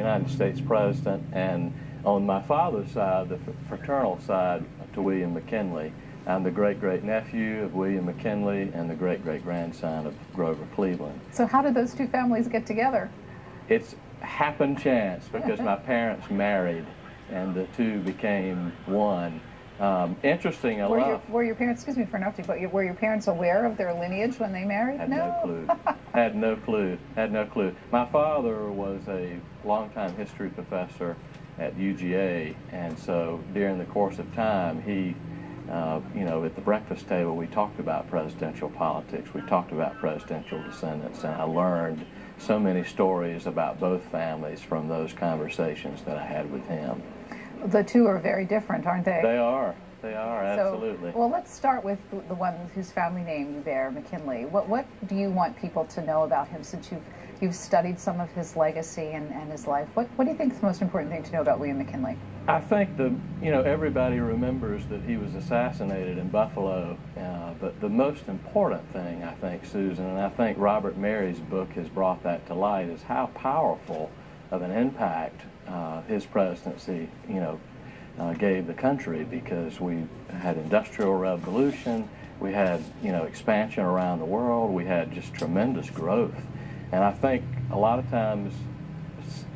United States president, and on my father's side, the fraternal side, to William McKinley. I'm the great-great-nephew of William McKinley and the great-great-grandson of Grover Cleveland. So how did those two families get together? It's happened chance because my parents married and the two became one. Interesting enough. Were your parents, excuse me for interrupting, but were your parents aware of their lineage when they married? Had no clue. Had no clue. Had no clue. My father was a longtime history professor at UGA, and so during the course of time, he, you know, at the breakfast table, we talked about presidential politics. We talked about presidential descendants, and I learned so many stories about both families from those conversations that I had with him. The two are very different, aren't they? They are. They are, absolutely. So, well, let's start with the one whose family name you bear, McKinley. What do you want people to know about him, since you've studied some of his legacy and his life? What do you think is the most important thing to know about William McKinley? I think everybody remembers that he was assassinated in Buffalo, but the most important thing, I think, Susan, and I think Robert Mary's book has brought that to light, is how powerful of an impact his presidency, gave the country, because we had industrial revolution, we had, expansion around the world, we had just tremendous growth. And I think a lot of times,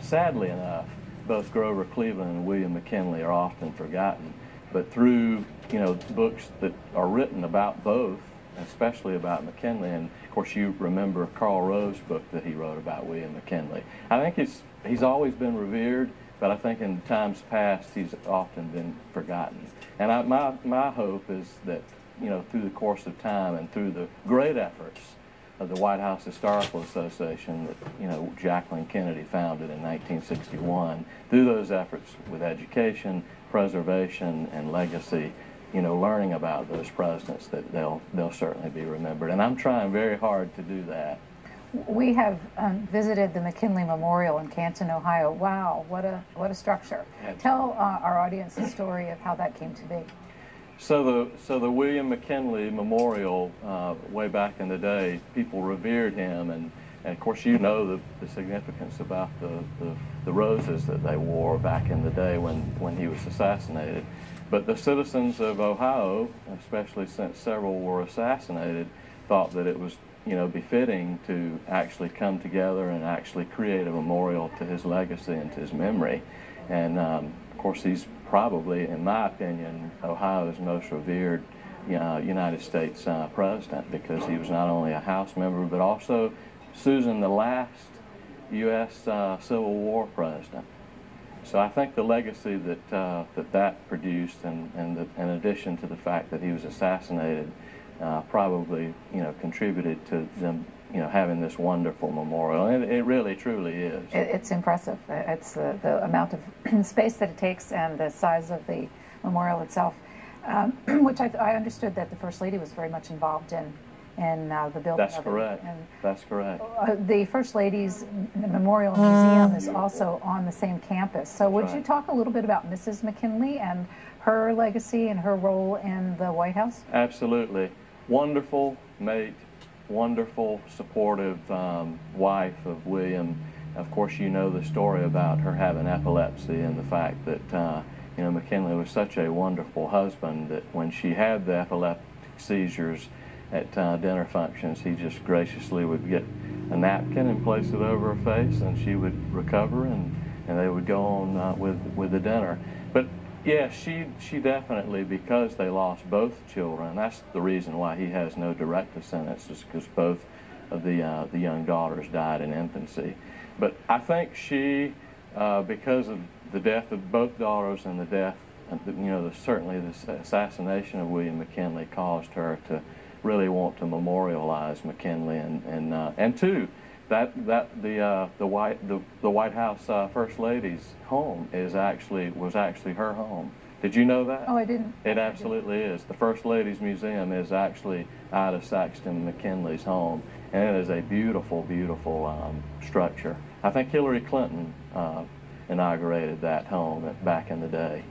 sadly enough, both Grover Cleveland and William McKinley are often forgotten. But through, books that are written about both, especially about McKinley, and of course you remember Carl Rove's book that he wrote about William McKinley. I think he's always been revered, but I think in times past he's often been forgotten. And my hope is that, through the course of time and through the great efforts of the White House Historical Association that, Jacqueline Kennedy founded in 1961, through those efforts with education, preservation, and legacy, learning about those presidents, that they'll certainly be remembered. And I'm trying very hard to do that. We have visited the McKinley Memorial in Canton, Ohio. Wow, what a structure. Tell our audience the story of how that came to be. So the William McKinley Memorial, way back in the day, people revered him, and of course you know the significance about the roses that they wore back in the day when he was assassinated. But the citizens of Ohio, especially since several were assassinated, thought that it was befitting to actually come together and actually create a memorial to his legacy and to his memory. And of course he's probably, in my opinion, Ohio's most revered United States president, because he was not only a House member, but also, Susan, the last U.S. Civil War president. So I think the legacy that produced, and in addition to the fact that he was assassinated, probably contributed to them having this wonderful memorial. And it really truly is. It's impressive. It's the amount of space that it takes and the size of the memorial itself, which I understood that the First Lady was very much involved in the building. That's correct. That's correct. The First Lady's Memorial Museum is also on the same campus. So would you talk a little bit about Mrs. McKinley and her legacy and her role in the White House? Absolutely. Wonderful mate, wonderful, supportive wife of William. Of course, you know the story about her having epilepsy, and the fact that McKinley was such a wonderful husband that when she had the epileptic seizures at dinner functions, he just graciously would get a napkin and place it over her face, and she would recover, and they would go on with the dinner. But yeah, she definitely, because they lost both children, that's the reason why he has no direct descendants, is because both of the young daughters died in infancy. But I think she, because of the death of both daughters and the death, certainly the assassination of William McKinley caused her to really want to memorialize McKinley, and two, that the White House First Lady's home was actually her home. Did you know that? Oh, I didn't. It absolutely is. The First Lady's Museum is actually Ida Saxton McKinley's home, and it is a beautiful, beautiful structure. I think Hillary Clinton inaugurated that home back in the day.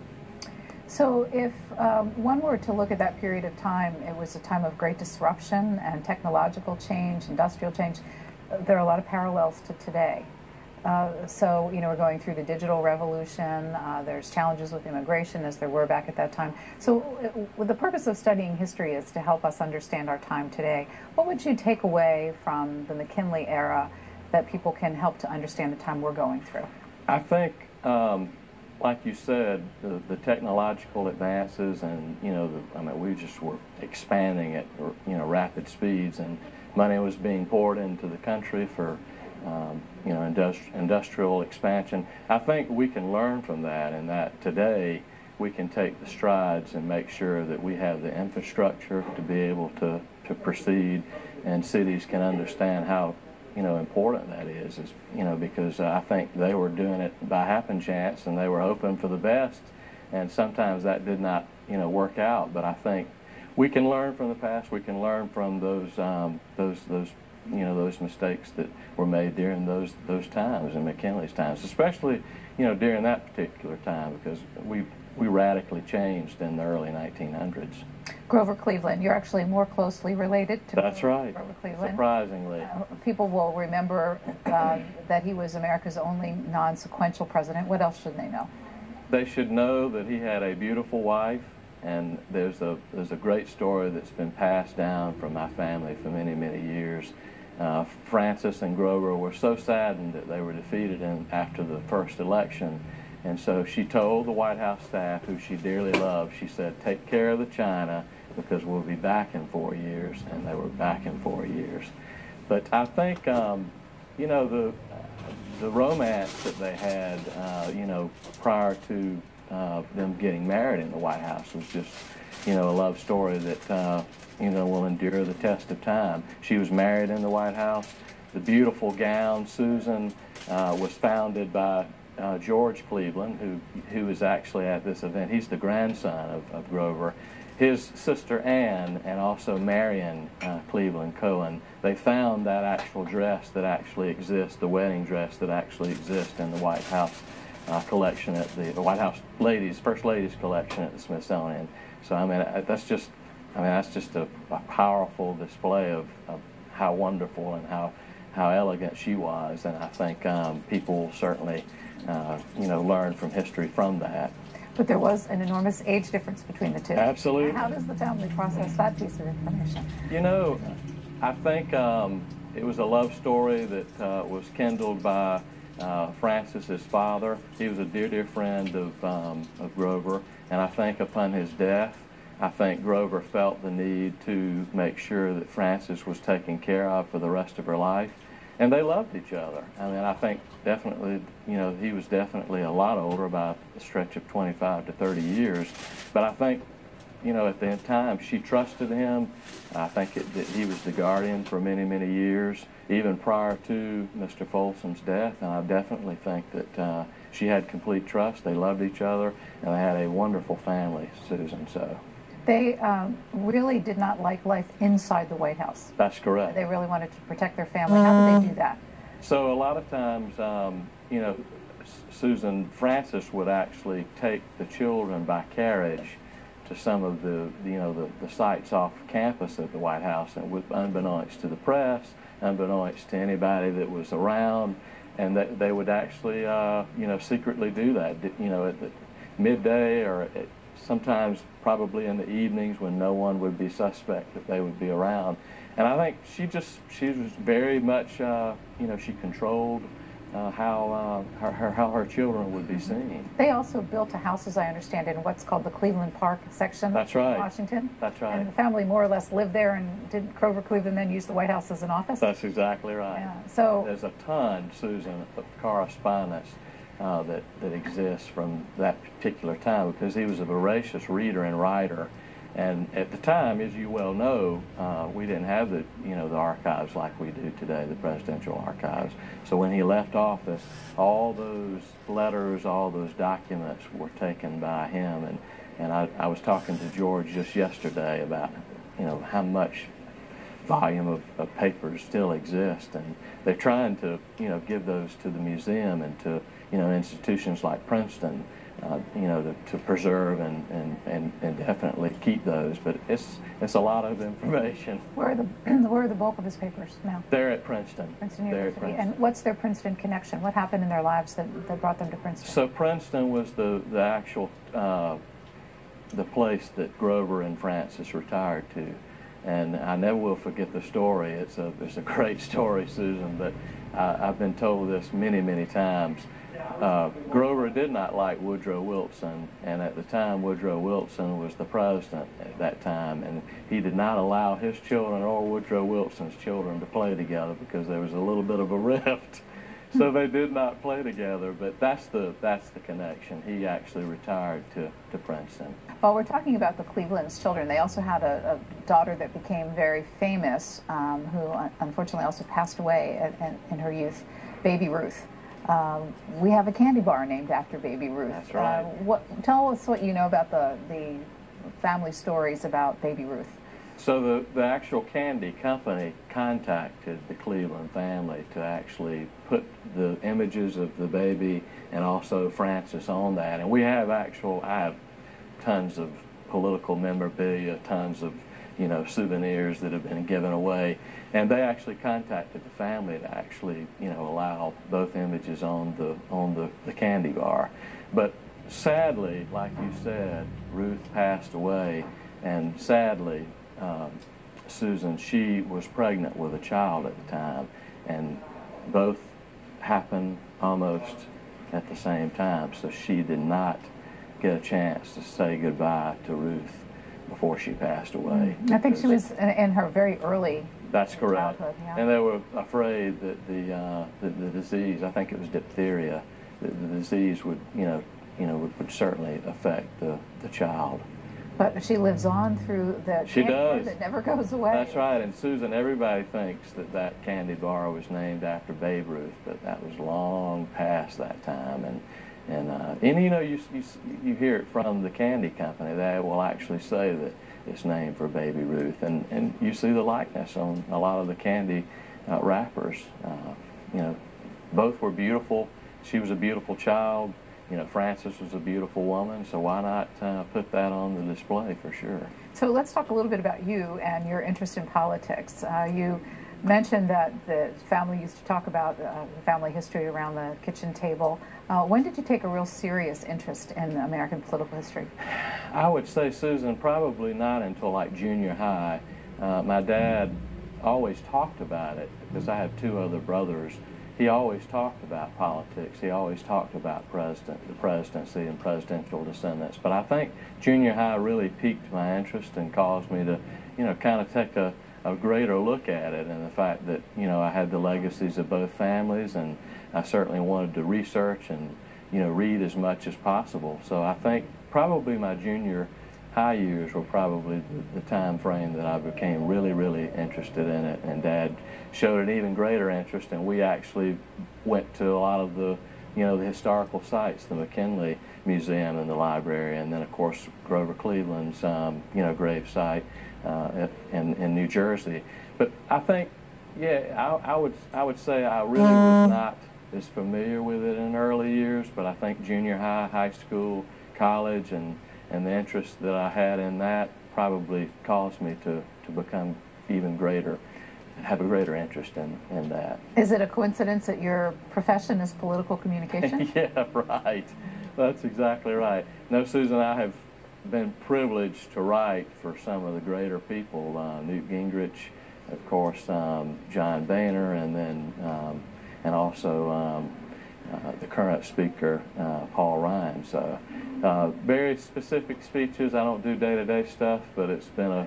So if one were to look at that period of time, it was a time of great disruption and technological change, industrial change. There are a lot of parallels to today. So, you know, we're going through the digital revolution. There's challenges with immigration, as there were back at that time. So the purpose of studying history is to help us understand our time today. What would you take away from the McKinley era that people can help to understand the time we're going through? I think, like you said, the technological advances and, you know, I mean, we just were expanding at, you know, rapid speeds, and money was being poured into the country for, you know, industrial expansion. I think we can learn from that, and that today we can take the strides and make sure that we have the infrastructure to be able to proceed, and cities can understand how, you know, important that is, you know, because I think they were doing it by happen chance, and they were hoping for the best, and sometimes that did not, you know, work out. But I think we can learn from the past. We can learn from those you know, those mistakes that were made during those times, in McKinley's times, especially, you know, during that particular time, because we radically changed in the early 1900s. Grover Cleveland, you're actually more closely related to That's right. Grover Cleveland. Surprisingly. People will remember that he was America's only non-sequential president. What else should they know? They should know that he had a beautiful wife, and there's a great story that's been passed down from my family for many, many years. Frances and Grover were so saddened that they were defeated after the first election, and so she told the White House staff, who she dearly loved, she said, "Take care of the china, because we'll be back in 4 years," and they were back in 4 years. But I think, you know, the romance that they had, you know, prior to them getting married in the White House was just, you know, a love story that, you know, will endure the test of time. She was married in the White House. The beautiful gown, Susan, was founded by George Cleveland, who is actually at this event. He's the grandson of Grover. His sister Anne and also Marion Cleveland Cohen, they found that actual dress that actually exists, the wedding dress that actually exists in the White House collection at the White House First Ladies collection at the Smithsonian. So I mean, that's just a powerful display of how wonderful and how elegant she was, and I think people certainly you know, learn from history from that. But there was an enormous age difference between the two. Absolutely. How does the family process that piece of information? You know, I think it was a love story that was kindled by Francis's father. He was a dear, dear friend of Grover, and I think upon his death, I think Grover felt the need to make sure that Frances was taken care of for the rest of her life, and they loved each other. I mean, I think definitely, you know, he was definitely a lot older, by a stretch of 25 to 30 years, but I think, you know, at the time, she trusted him. I think that he was the guardian for many, many years, even prior to Mr. Folsom's death, and I definitely think that she had complete trust. They loved each other, and they had a wonderful family, Susan, so. They really did not like life inside the White House. That's correct. They really wanted to protect their family. How did they do that? So a lot of times, you know, Frances would actually take the children by carriage to some of the, you know, the sites off campus at the White House, and unbeknownst to the press, unbeknownst to anybody that was around, and they would actually, you know, secretly do that, you know, at the midday or sometimes probably in the evenings when no one would be suspect that they would be around. And I think she was very much, you know, she controlled how her children would be seen. They also built a house, as I understand it, in what's called the Cleveland Park section That's right. of Washington. That's right. And the family more or less lived there, and did Grover Cleveland then use the White House as an office? That's exactly right. Yeah. So there's a ton, Susan, of correspondence that exists from that particular time, because he was a voracious reader and writer. And at the time, as you well know, we didn't have the archives like we do today, the presidential archives. So when he left office, all those letters, all those documents were taken by him. And I was talking to George just yesterday about, you know, how much volume of papers still exist, and they're trying to, you know, give those to the museum and to institutions like Princeton, to preserve and definitely keep those. But it's a lot of information. Where are the bulk of his papers now? They're at Princeton. Princeton University. And what's their Princeton connection? What happened in their lives that brought them to Princeton? So Princeton was the actual the place that Grover and Francis retired to. And I never will forget the story. It's a great story, Susan, but I've been told this many, many times. Grover did not like Woodrow Wilson, and at the time Woodrow Wilson was the president at that time, and he did not allow his children or Woodrow Wilson's children to play together because there was a little bit of a rift. So they did not play together, but that's the connection. He actually retired to Princeton. Well, we're talking about the Cleveland's children. They also had a daughter that became very famous, who unfortunately also passed away in her youth, Baby Ruth. We have a candy bar named after Baby Ruth. That's right. Tell us what you know about the family stories about Baby Ruth. So the actual candy company contacted the Cleveland family to actually put the images of the baby and also Francis on that. And I have tons of political memorabilia, tons of souvenirs that have been given away. And they actually contacted the family to actually allow both images on the candy bar. But sadly, like you said, Ruth passed away, and sadly, Susan, she was pregnant with a child at the time, and both happened almost at the same time, so she did not get a chance to say goodbye to Ruth before she passed away. I think she was in her very early That's correct. childhood. Yeah. And they were afraid that the disease, I think it was diphtheria, the disease would would certainly affect the child. But she lives on through the candy bar that never goes away. That's right. And Susan, everybody thinks that candy bar was named after Babe Ruth, but that was long past that time. And you hear it from the candy company. They will actually say that it's named for Baby Ruth, and you see the likeness on a lot of the candy wrappers. Both were beautiful. She was a beautiful child. Frances was a beautiful woman, so why not put that on the display for sure. So let's talk a little bit about you and your interest in politics. You mentioned that the family used to talk about family history around the kitchen table. When did you take a real serious interest in American political history? I would say, Susan, probably not until like junior high. My dad always talked about it because I have two other brothers. He always talked about politics. He always talked about the presidency and presidential descendants. But I think junior high really piqued my interest and caused me to, kind of take a greater look at it, and the fact that, I had the legacies of both families, and I certainly wanted to research and, read as much as possible. So I think probably my junior high years were probably the time frame that I became really, really interested in it, and Dad showed an even greater interest, and we actually went to a lot of the historical sites, the McKinley Museum and the library, and then of course Grover Cleveland's grave site in New Jersey. But I think, I would say I really was not as familiar with it in early years, but I think junior high, high school, college, and the interest that I had in that probably caused me to become even greater, have a greater interest in that. Is it a coincidence that your profession is political communication? Yeah, right. That's exactly right. No, Susan, I have been privileged to write for some of the greater people, Newt Gingrich, of course, John Boehner, and then and also the current speaker, Paul Ryan. So very specific speeches. I don't do day-to-day stuff, but it's been a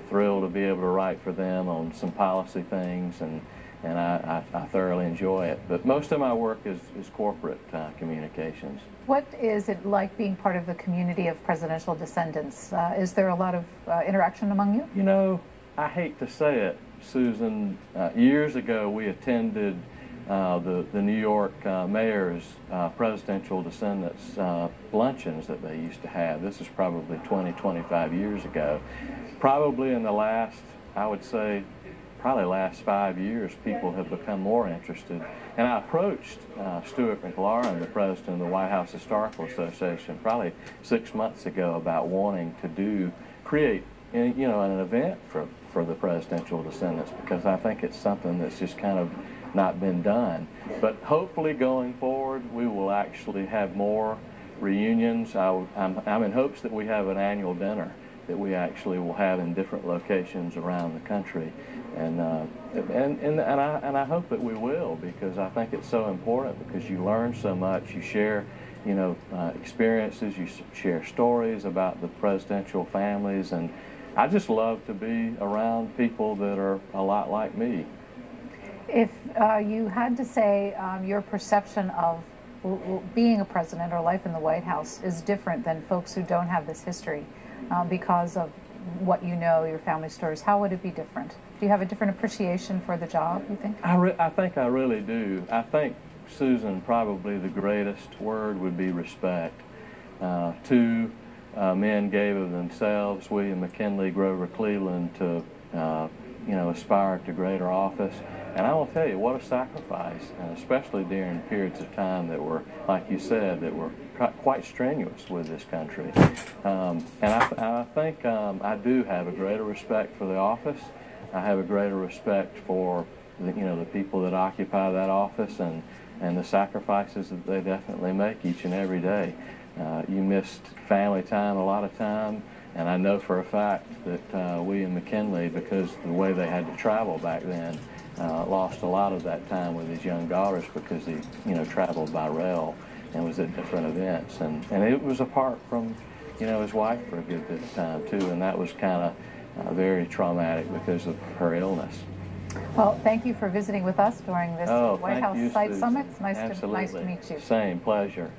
thrill to be able to write for them on some policy things, and I thoroughly enjoy it. But most of my work is corporate communications. What is it like being part of the community of presidential descendants? Is there a lot of interaction among you? I hate to say it, Susan. Years ago, we attended the New York mayor's presidential descendants luncheons that they used to have. This is probably 20, 25 years ago. Probably in the last, I would say, probably last 5 years, people have become more interested. And I approached Stuart McLaurin, the president of the White House Historical Association, probably 6 months ago about wanting to create an event for the presidential descendants, because I think it's something that's just kind of not been done. But hopefully going forward, we will actually have more reunions. I'm in hopes that we have an annual dinner that we actually will have in different locations around the country, and I hope that we will, because I think it's so important, because you learn so much, you share experiences, you share stories about the presidential families, and I just love to be around people that are a lot like me. If you had to say your perception of being a president or life in the White House is different than folks who don't have this history because of what you know, your family stories, how would it be different? Do you have a different appreciation for the job, you think? I think I really do. I think, Susan, probably the greatest word would be respect. Two men gave of themselves, William McKinley, Grover Cleveland, to aspire to greater office. And I will tell you, what a sacrifice, and especially during periods of time that were, like you said, that were quite strenuous with this country. And I think I do have a greater respect for the office. I have a greater respect for the people that occupy that office, and the sacrifices that they definitely make each and every day. You missed family time a lot of time, and I know for a fact that William McKinley, because the way they had to travel back then, lost a lot of that time with his young daughters, because he traveled by rail and was at different events, and it was apart from his wife for a good bit of time too, and that was kind of very traumatic because of her illness. Well, thank you for visiting with us during this White House Site Summit. It's nice to meet you. Same pleasure.